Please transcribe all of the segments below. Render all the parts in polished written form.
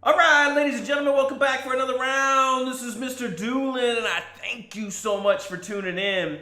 All right, ladies and gentlemen, welcome back for another round. This is Mr. Doolin, and I thank you so much for tuning in.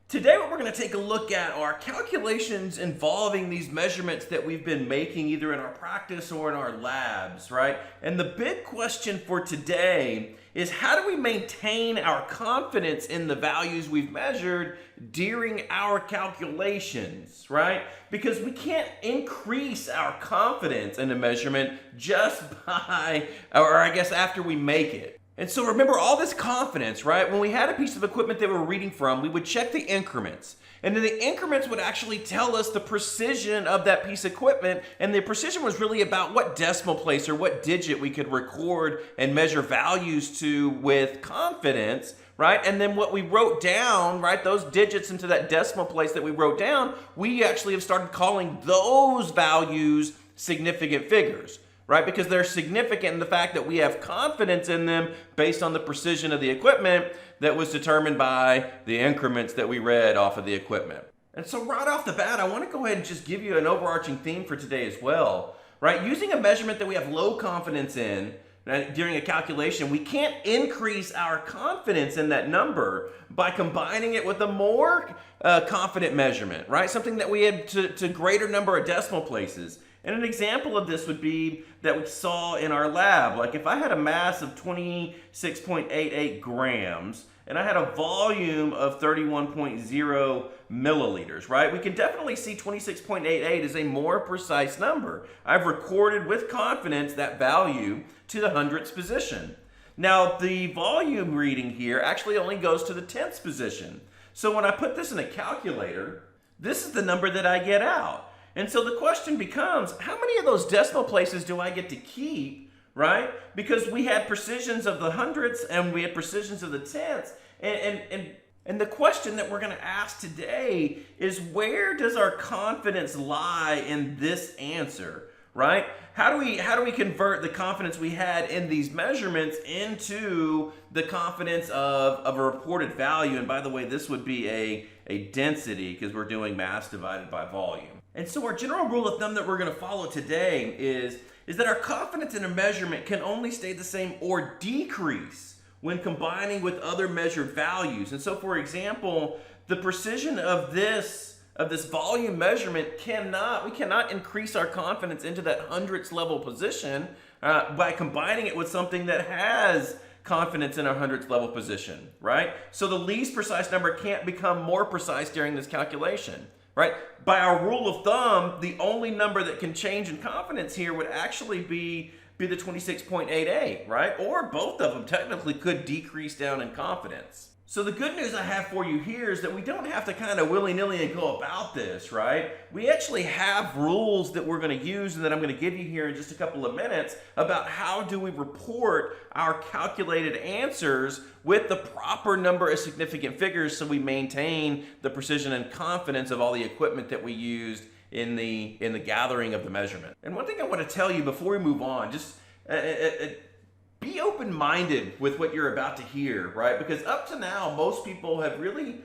Today, what we're going to take a look at are calculations involving these measurements that we've been making either in our practice or in our labs, right? And the big question for today is how do we maintain our confidence in the values we've measured during our calculations, right? Because we can't increase our confidence in a measurement just by, or I guess after we make it. And so remember all this confidence, right? When we had a piece of equipment that we were reading from, we would check the increments. And then the increments would actually tell us the precision of that piece of equipment. And the precision was really about what decimal place or what digit we could record and measure values to with confidence, right? And then what we wrote down, right, those digits into that decimal place that we wrote down, we actually have started calling those values significant figures, right? Because they're significant in the fact that we have confidence in them based on the precision of the equipment that was determined by the increments that we read off of the equipment. And so right off the bat, I want to go ahead and just give you an overarching theme for today as well, right? Using a measurement that we have low confidence in during a calculation, we can't increase our confidence in that number by combining it with a more confident measurement, right? Something that we had to greater number of decimal places. And an example of this would be that we saw in our lab. Like if I had a mass of 26.88 grams and I had a volume of 31.0 milliliters, right? We can definitely see 26.88 is a more precise number. I've recorded with confidence that value to the hundredths position. Now the volume reading here actually only goes to the tenths position. So when I put this in a calculator, this is the number that I get out. And so the question becomes, how many of those decimal places do I get to keep, right? Because we had precisions of the hundredths and we had precisions of the tenths. And the question that we're going to ask today is, where does our confidence lie in this answer, right? How do we convert the confidence we had in these measurements into the confidence of a reported value? And by the way, this would be a density because we're doing mass divided by volume. And so our general rule of thumb that we're going to follow today is that our confidence in a measurement can only stay the same or decrease when combining with other measured values. And so, for example, the precision of this volume measurement we cannot increase our confidence into that hundredths level position by combining it with something that has confidence in our hundredths level position, right? So the least precise number can't become more precise during this calculation, right? By our rule of thumb, the only number that can change in confidence here would actually be the 26.88, right? Or both of them technically could decrease down in confidence. So the good news I have for you here is that we don't have to kind of willy-nilly and go about this, right? We actually have rules that we're going to use and that I'm going to give you here in just a couple of minutes about how do we report our calculated answers with the proper number of significant figures so we maintain the precision and confidence of all the equipment that we used in the gathering of the measurement. And one thing I want to tell you before we move on, just be open-minded with what you're about to hear, right? Because up to now, most people have really,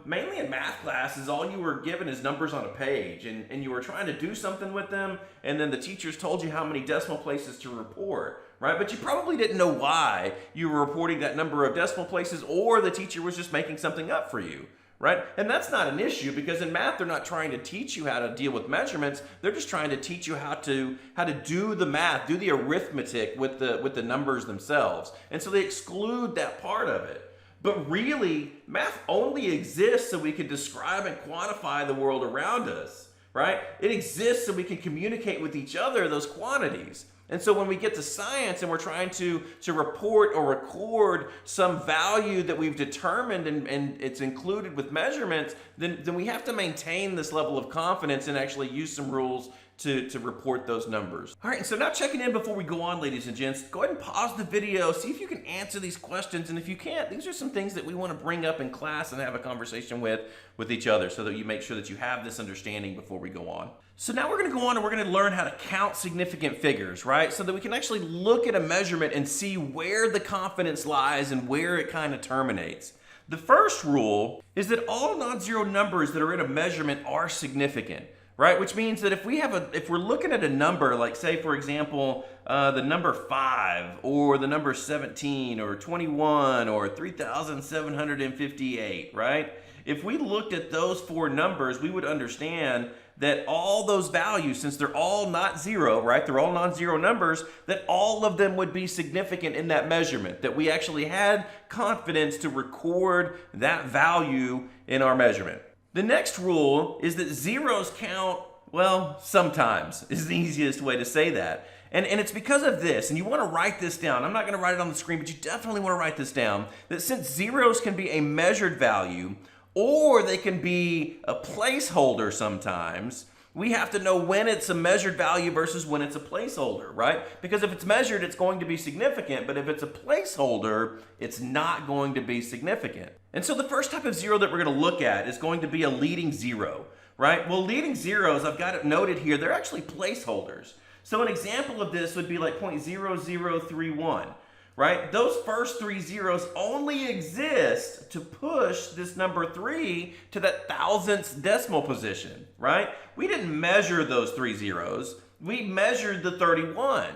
mainly in math classes, all you were given is numbers on a page, and you were trying to do something with them, and then the teachers told you how many decimal places to report, right? But you probably didn't know why you were reporting that number of decimal places, or the teacher was just making something up for you, right? And that's not an issue, because in math, they're not trying to teach you how to deal with measurements. They're just trying to teach you how to do the math, do the arithmetic with the numbers themselves. And so they exclude that part of it. But really, math only exists so we can describe and quantify the world around us, right? It exists so we can communicate with each other those quantities. And so when we get to science and we're trying to report or record some value that we've determined and it's included with measurements, then we have to maintain this level of confidence and actually use some rules to report those numbers. All right, so now checking in before we go on, ladies and gents, go ahead and pause the video, see if you can answer these questions. And if you can't, these are some things that we want to bring up in class and have a conversation with each other so that you make sure that you have this understanding before we go on. So now we're going to go on and we're going to learn how to count significant figures, right? So that we can actually look at a measurement and see where the confidence lies and where it kind of terminates. The first rule is that all non-zero numbers that are in a measurement are significant, right? Which means that if we're looking at a number, like say for example, the number 5 or the number 17 or 21 or 3,758, right? If we looked at those four numbers, we would understand that all those values, since they're all not zero, right? They're all non-zero numbers, that all of them would be significant in that measurement, that we actually had confidence to record that value in our measurement. The next rule is that zeros count, well, sometimes is the easiest way to say that. And it's because of this, and you want to write this down. I'm not going to write it on the screen, but you definitely want to write this down, that since zeros can be a measured value, or they can be a placeholder sometimes, we have to know when it's a measured value versus when it's a placeholder, right? Because if it's measured, it's going to be significant, but if it's a placeholder, it's not going to be significant. And so the first type of zero that we're going to look at is going to be a leading zero, right? Well, leading zeros, I've got it noted here, they're actually placeholders. So an example of this would be like 0.0031. Right? Those first three zeros only exist to push this number 3 to that thousandths decimal position, right? We didn't measure those three zeros. We measured the 31.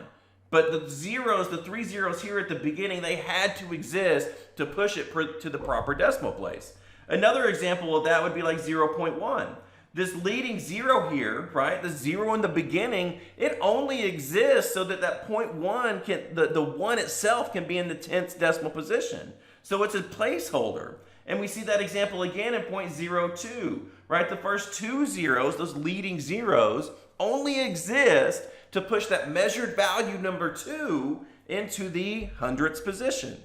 But the zeros, the three zeros here at the beginning, they had to exist to push it to the proper decimal place. Another example of that would be like 0.1. This leading zero here, right, the zero in the beginning, it only exists so that that 0.1 can, the one itself can be in the 10th decimal position. So it's a placeholder. And we see that example again in 0.02, right? The first two zeros, those leading zeros, only exist to push that measured value number 2 into the hundredths position.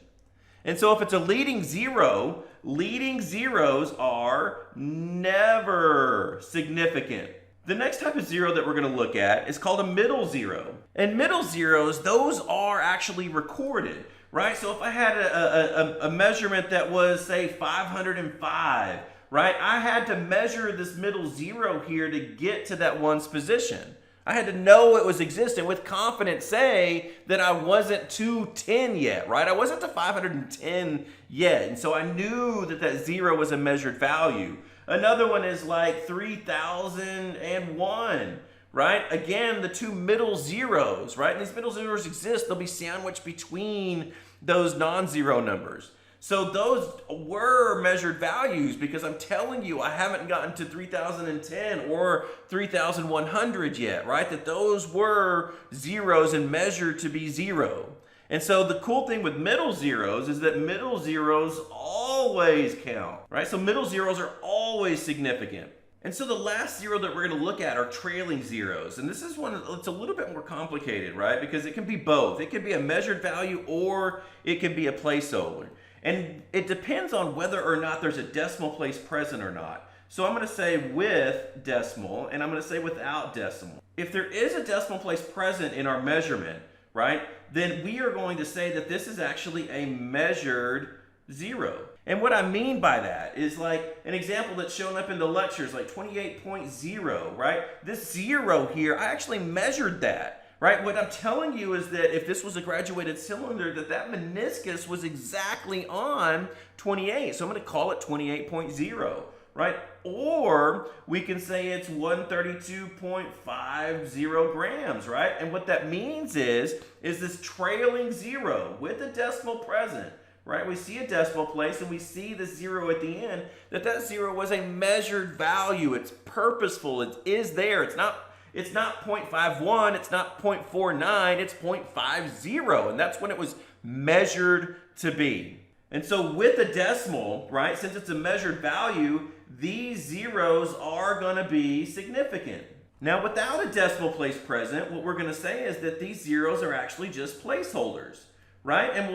And so if it's a leading zero, leading zeros are never significant. The next type of zero that we're going to look at is called a middle zero. And middle zeros, those are actually recorded, right? So if I had a measurement that was, say, 505, right? I had to measure this middle zero here to get to that ones position. I had to know it was existent with confidence, say that I wasn't to 10 yet, right? I wasn't to 510 yet. And so I knew that that zero was a measured value. Another one is like 3001, right? Again, the two middle zeros, right? And these middle zeros exist. They'll be sandwiched between those non-zero numbers. So those were measured values because I'm telling you, I haven't gotten to 3010 or 3100 yet, right? That those were zeros and measured to be zero. And so the cool thing with middle zeros is that middle zeros always count, right? So middle zeros are always significant. And so the last zero that we're going to look at are trailing zeros. And this is one that's a little bit more complicated, right? Because it can be both. It can be a measured value or it can be a placeholder. And it depends on whether or not there's a decimal place present or not. So I'm going to say with decimal, and I'm going to say without decimal. If there is a decimal place present in our measurement, right, then we are going to say that this is actually a measured zero. And what I mean by that is like an example that's shown up in the lectures, like 28.0, right? This zero here, I actually measured that. Right? What I'm telling you is that if this was a graduated cylinder, that meniscus was exactly on 28. So I'm going to call it 28.0, right? Or we can say it's 132.50 grams, right? And what that means is this trailing zero with a decimal present, right? We see a decimal place and we see the zero at the end, that zero was a measured value. It's purposeful. It is there. It's not 0.51, it's not 0.49, it's 0.50, and that's when it was measured to be. And so with a decimal, right, since it's a measured value, these zeros are going to be significant. Now, without a decimal place present, what we're going to say is that these zeros are actually just placeholders, right? And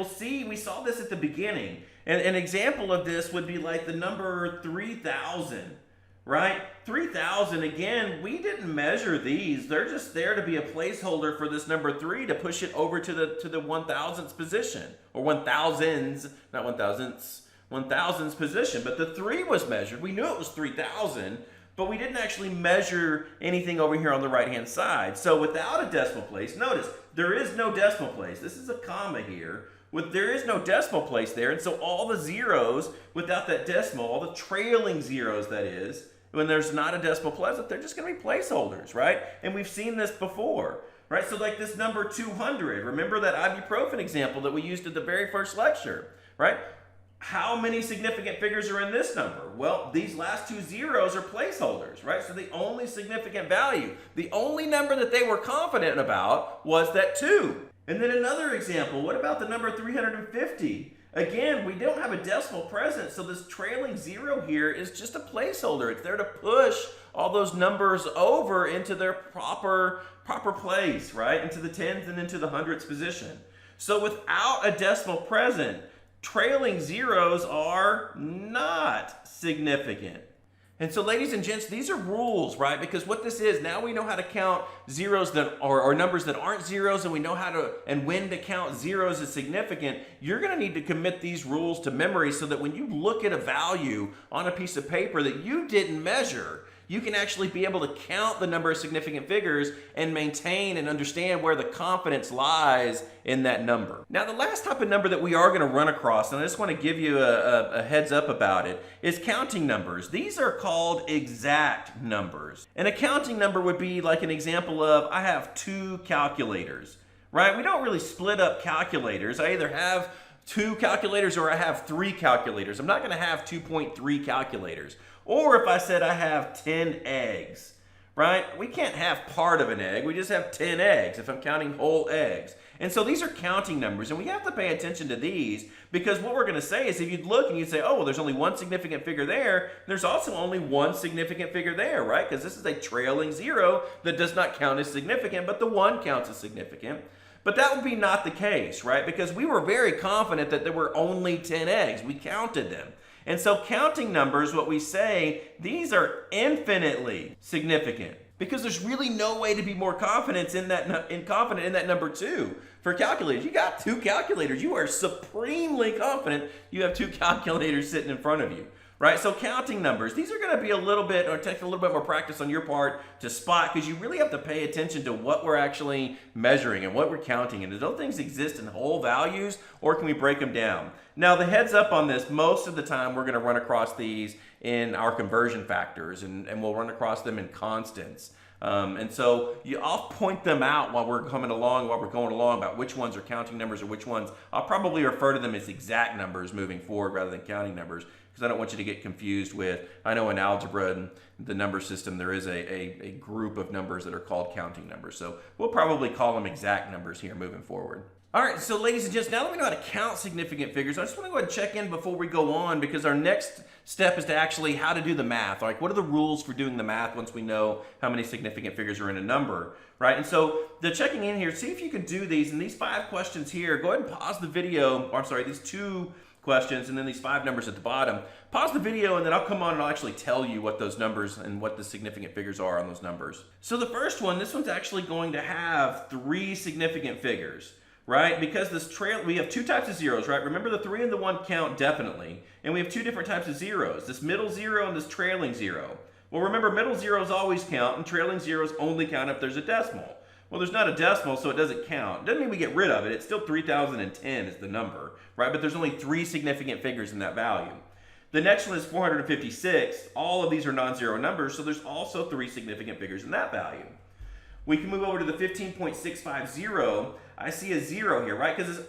we saw this at the beginning. And an example of this would be like the number 3,000. Right? 3,000, again, we didn't measure these. They're just there to be a placeholder for this number 3 to push it over to the 1,000th position. Or 1,000s, not 1,000ths, 1,000th position. But the 3 was measured. We knew it was 3,000, but we didn't actually measure anything over here on the right-hand side. So without a decimal place, notice, there is no decimal place. This is a comma here. There is no decimal place there, and so all the zeros without that decimal, all the trailing zeros that is, when there's not a decimal place, they're just going to be placeholders, right? And we've seen this before, right? So like this number 200, remember that ibuprofen example that we used at the very first lecture, right? How many significant figures are in this number? Well, these last two zeros are placeholders, right? So the only significant value, the only number that they were confident about was that 2. And then another example, what about the number 350? Again, we don't have a decimal present, so this trailing 0 here is just a placeholder. It's there to push all those numbers over into their proper place, right? Into the tens and into the hundreds position. So without a decimal present, trailing zeros are not significant. And so, ladies and gents, these are rules, right? Because what this is, now we know how to count zeros that or numbers that aren't zeros, and we know how to and when to count zeros as significant. You're going to need to commit these rules to memory so that when you look at a value on a piece of paper that you didn't measure, you can actually be able to count the number of significant figures and maintain and understand where the confidence lies in that number. Now, the last type of number that we are going to run across, and I just want to give you a heads up about it, is counting numbers. These are called exact numbers. And a counting number would be like an example of, I have 2 calculators, right? We don't really split up calculators. I either have 2 calculators or I have 3 calculators. I'm not going to have 2.3 calculators. Or if I said I have 10 eggs, right? We can't have part of an egg. We just have 10 eggs if I'm counting whole eggs. And so these are counting numbers, and we have to pay attention to these because what we're going to say is if you'd look and you'd say, oh, well, there's only 1 significant figure there, there's also only 1 significant figure there, right? Because this is a trailing 0 that does not count as significant, but the 1 counts as significant. But that would be not the case, right? Because we were very confident that there were only 10 eggs. We counted them. And so counting numbers, what we say, these are infinitely significant because there's really no way to be more confident in that number 2 for calculators. You got 2 calculators. You are supremely confident you have 2 calculators sitting in front of you, right? So counting numbers, these are going to be a little bit, or take a little bit more practice on your part to spot because you really have to pay attention to what we're actually measuring and what we're counting. And do those things exist in whole values or can we break them down? Now, the heads up on this, most of the time we're going to run across these in our conversion factors and we'll run across them in constants. And so I'll point them out while we're going along about which ones are counting numbers or which ones. I'll probably refer to them as exact numbers moving forward rather than counting numbers because I don't want you to get confused with, I know in algebra and the number system there is a group of numbers that are called counting numbers. So we'll probably call them exact numbers here moving forward. All right, so ladies and gents, now that we know how to count significant figures, I just want to go ahead and check in before we go on because our next step is to actually how to do the math. Like, what are the rules for doing the math once we know how many significant figures are in a number, right? And so the checking in here, see if you can do these. And these 5 questions here, go ahead and pause the video, or I'm sorry, these 2 questions and then these 5 numbers at the bottom. Pause the video and then I'll come on and I'll actually tell you what those numbers and what the significant figures are on those numbers. So the first one, this one's actually going to have 3 significant figures. Right? Because we have 2 types of zeros, right? Remember the 3 and the 1 count definitely. And we have 2 different types of zeros, this middle 0 and this trailing 0. Well, remember middle zeros always count and trailing zeros only count if there's a decimal. Well, there's not a decimal, so it doesn't count. Doesn't mean we get rid of it. It's still 3010 is the number, right? But there's only 3 significant figures in that value. The next one is 456. All of these are non-zero numbers, so there's also 3 significant figures in that value. We can move over to the 15.650. I see a 0 here, right? Because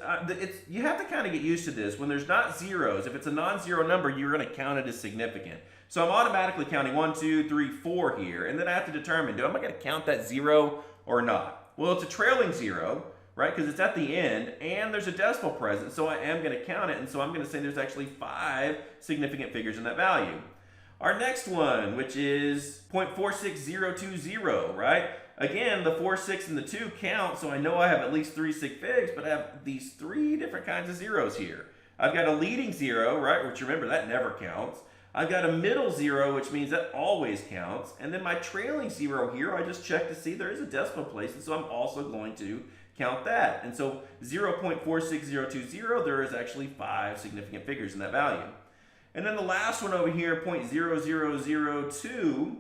you have to kind of get used to this. When there's not zeros, if it's a non-zero number, you're going to count it as significant. So I'm automatically counting 1, 2, 3, 4 here, and then I have to determine, am I going to count that 0 or not? Well, it's a trailing 0, right? Because it's at the end, and there's a decimal present, so I am going to count it, and so I'm going to say there's actually 5 significant figures in that value. Our next one, which is 0.46020, right? Again, the 4, 6, and the 2 count, so I know I have at least 3 sig figs, but I have these 3 different kinds of zeros here. I've got a leading 0, right, which remember, that never counts. I've got a middle 0, which means that always counts. And then my trailing 0 here, I just check to see there is a decimal place, and so I'm also going to count that. And so 0.46020, there is actually 5 significant figures in that value. And then the last one over here, 0.0002,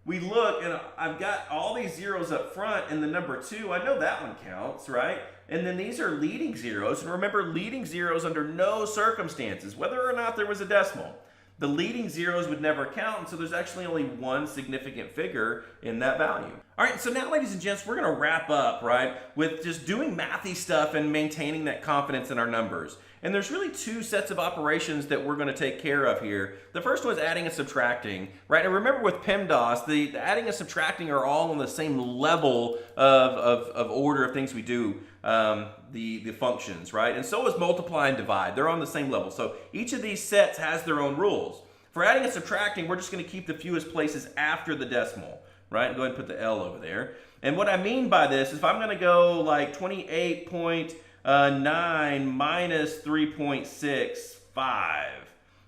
we look and I've got all these zeros up front and the number 2, I know that one counts, right? And then these are leading zeros. And remember, leading zeros under no circumstances, whether or not there was a decimal, the leading zeros would never count, and so there's actually only one significant figure in that value. All right, so now, ladies and gents, we're gonna wrap up, right, with just doing mathy stuff and maintaining that confidence in our numbers. And there's really two sets of operations that we're going to take care of here. The first one is adding and subtracting, right? And remember with PEMDAS, the adding and subtracting are all on the same level of order of things we do, the functions, right? And so is multiply and divide. They're on the same level. So each of these sets has their own rules. For adding and subtracting, we're just going to keep the fewest places after the decimal, right? Go ahead and put the L over there. And what I mean by this is if I'm going to go like 28.9 minus 3.65.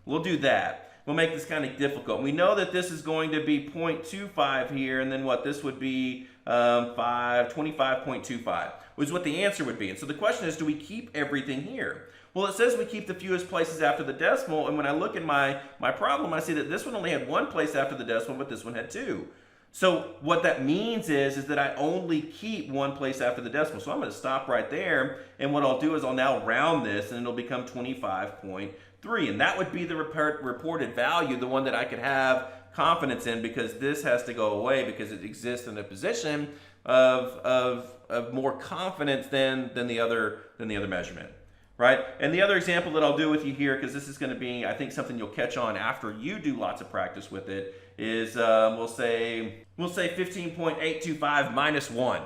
We'll do that. We'll make this kind of difficult. We know that this is going to be 0.25 here, and then what? This would be 25.25, which is what the answer would be. And so the question is, do we keep everything here? Well, it says we keep the fewest places after the decimal, and when I look at my problem, I see that this one only had one place after the decimal, but this one had two. So what that means is that I only keep one place after the decimal. So I'm going to stop right there, and what I'll do is I'll now round this, and it'll become 25.3, and that would be the reported value, the one that I could have confidence in, because this has to go away because it exists in a position of more confidence than the other measurement. Right? And the other example that I'll do with you here, because this is going to be, I think, something you'll catch on after you do lots of practice with it, is we'll say 15.825 minus 1,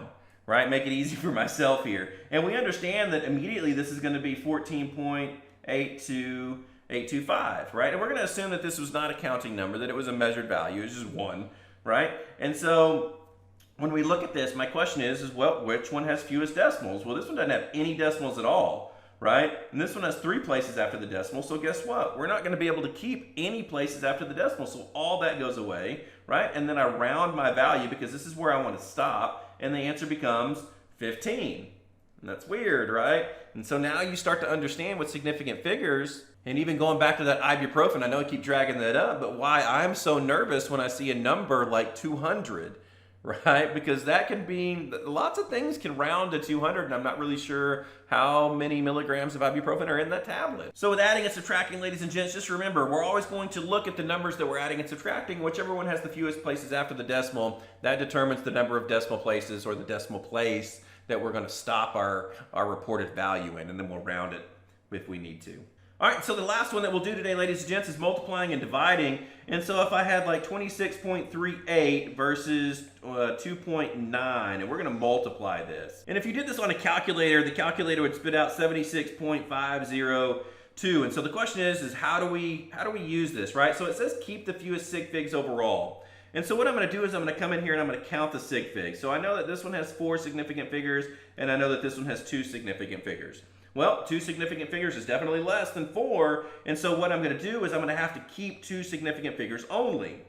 right? Make it easy for myself here. And we understand that immediately this is going to be 14.82825, right? And we're going to assume that this was not a counting number, that it was a measured value, it's just 1, right? And so when we look at this, my question is well, which one has fewest decimals? Well, this one doesn't have any decimals at all. Right? And this one has 3 places after the decimal, so guess what? We're not going to be able to keep any places after the decimal, so all that goes away, right? And then I round my value because this is where I want to stop, and the answer becomes 15. And that's weird, right? And so now you start to understand with significant figures, and even going back to that ibuprofen, I know I keep dragging that up, but why I'm so nervous when I see a number like 200. Right? Because that can be, lots of things can round to 200, and I'm not really sure how many milligrams of ibuprofen are in that tablet. So with adding and subtracting, ladies and gents, just remember, we're always going to look at the numbers that we're adding and subtracting. Whichever one has the fewest places after the decimal, that determines the number of decimal places or the decimal place that we're going to stop our reported value in, and then we'll round it if we need to. All right, so the last one that we'll do today, ladies and gents, is multiplying and dividing. And so if I had like 26.38 versus 2.9, and we're going to multiply this. And if you did this on a calculator, the calculator would spit out 76.502. And so the question is how do we use this, right? So it says keep the fewest sig figs overall. And so what I'm going to do is I'm going to come in here and I'm going to count the sig figs. So I know that this one has 4 significant figures, and I know that this one has 2 significant figures. Well, 2 significant figures is definitely less than 4, and so what I'm going to do is I'm going to have to keep 2 significant figures only.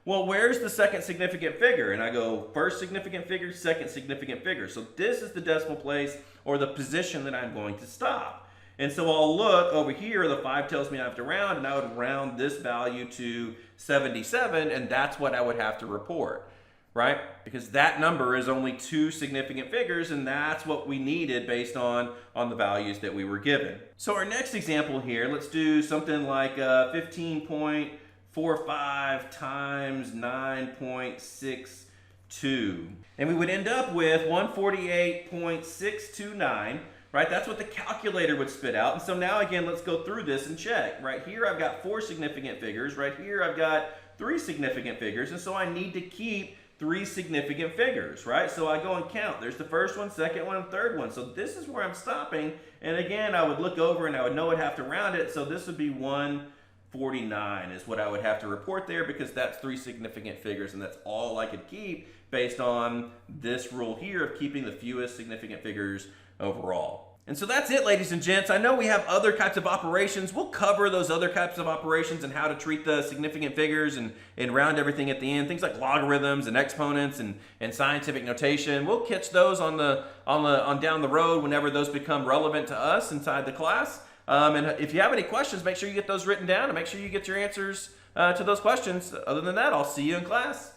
Well, where's the second significant figure? And I go first significant figure, second significant figure. So this is the decimal place or the position that I'm going to stop. And so I'll look over here, the 5 tells me I have to round, and I would round this value to 77, and that's what I would have to report. Right? Because that number is only 2 significant figures, and that's what we needed based on the values that we were given. So our next example here, let's do something like 15.45 times 9.62. And we would end up with 148.629, right? That's what the calculator would spit out. And so now again, let's go through this and check. Right here I've got 4 significant figures. Right here I've got 3 significant figures, and so I need to keep 3 significant figures, right? So I go and count. There's the first one, second one, and third one. So this is where I'm stopping. And again, I would look over and I would know I'd have to round it. So this would be 149 is what I would have to report there, because that's 3 significant figures, and that's all I could keep based on this rule here of keeping the fewest significant figures overall. And so that's it, ladies and gents. I know we have other types of operations. We'll cover those other types of operations and how to treat the significant figures and round everything at the end. Things like logarithms and exponents and scientific notation. We'll catch those on down the road whenever those become relevant to us inside the class. And if you have any questions, make sure you get those written down and make sure you get your answers to those questions. Other than that, I'll see you in class.